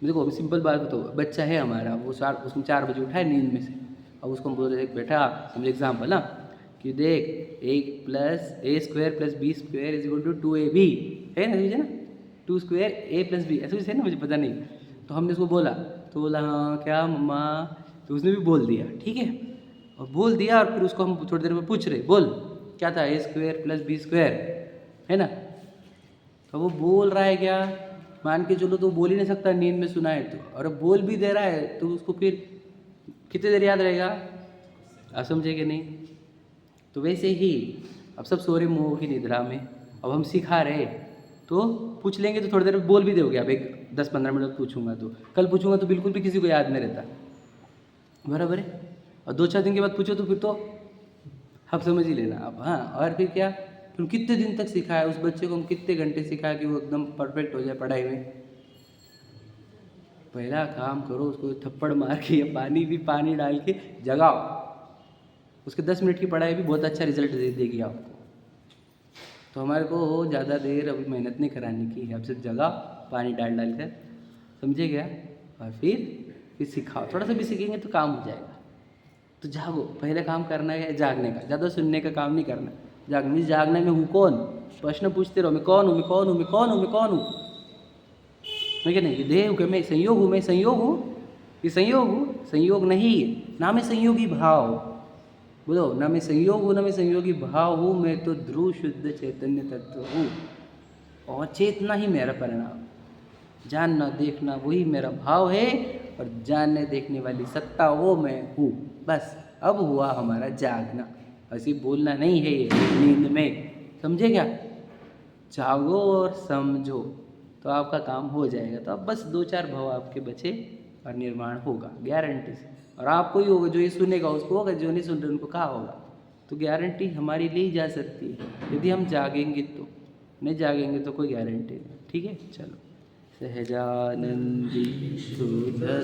देखो सिंपल बात बताओ, बच्चा है हमारा, वो उसको 4 बजे उठाए नींद में से, अब उसको हम बोल रहे बेटा, समझे एग्जाम्पल ना, कि देख a+a² + b² = 2ab है ना, समझे ना? 2² a + b ऐसा कुछ है ना, मुझे पता नहीं। तो हमने उसको बोला, तो बोला हाँ क्या मम्मा, तो उसने भी बोल दिया। ठीक है, और बोल दिया, और फिर उसको हम थोड़ी देर में पूछ रहे, बोल क्या था, a² + b² है ना? तो वो बोल रहा है क्या, मान के चलो तो बोल ही नहीं सकता, नींद में सुना है तो, और अब बोल भी दे रहा है तो उसको फिर कितनी देर याद रहेगा? आप समझे कि नहीं? तो वैसे ही अब सब सो रहे मोह की निद्रा में, अब हम सिखा रहे तो पूछ लेंगे तो थोड़ी देर में बोल भी दोगे आप, एक 10-15 मिनट पूछूंगा तो, कल पूछूंगा तो बिल्कुल भी किसी को याद नहीं रहता, बराबर है। और 2-4 दिन के बाद पूछो तो फिर तो आप समझ ही लेना आप। हाँ, और फिर क्या, फिर कितने दिन तक सिखाया उस बच्चे को, हम कितने घंटे सिखाया कि वो एकदम परफेक्ट हो जाए पढ़ाई में। पहला काम करो, उसको थप्पड़ मार के या पानी डाल के जगाओ, उसके 10 मिनट की पढ़ाई भी बहुत अच्छा रिजल्ट दे देगी आपको। तो हमारे को ज़्यादा देर अभी मेहनत नहीं करानी की है, आप सिर्फ जगाओ पानी डाल कर, समझे क्या, और फिर सिखाओ, थोड़ा सा भी सीखेंगे तो काम हो जाएगा। तो जागो, पहले काम करना है जागने का, ज़्यादा सुनने का काम नहीं करना। जागने में हूँ कौन, प्रश्न पूछते रहो, मैं कौन हूँ, मैं कौन हूँ, मैं कौन हूँ, मैं कौन हूँ, मैं क्या नहीं, देह हूँ, मैं संयोग हूँ, मैं संयोग हूँ, ये संयोग हूँ, संयोग नहीं है ना, मैं संयोगी भाव, बोलो ना, मैं संयोग हूँ ना मैं संयोगी भाव हूँ, मैं तो ध्रुव शुद्ध चैतन्य तत्व हूँ, और चेतना ही मेरा परिणाम, जानना देखना वही मेरा भाव है, और जानने देखने वाली सत्ता वो मैं हूँ। बस अब हुआ हमारा जागना, ऐसे बोलना नहीं है ये नींद में, समझे क्या, जागो और समझो तो आपका काम हो जाएगा। तो अब बस 2-4 भाव आपके बचे और निर्माण होगा गारंटी से, और आपको ही होगा, जो ये सुनेगा उसको होगा, जो नहीं सुन रहे उनको कहाँ होगा। तो गारंटी हमारी ली जा सकती है यदि हम जागेंगे तो, नहीं जागेंगे तो कोई गारंटी नहीं। ठीक है, चलो। सहजानंदी शुद्ध स्वर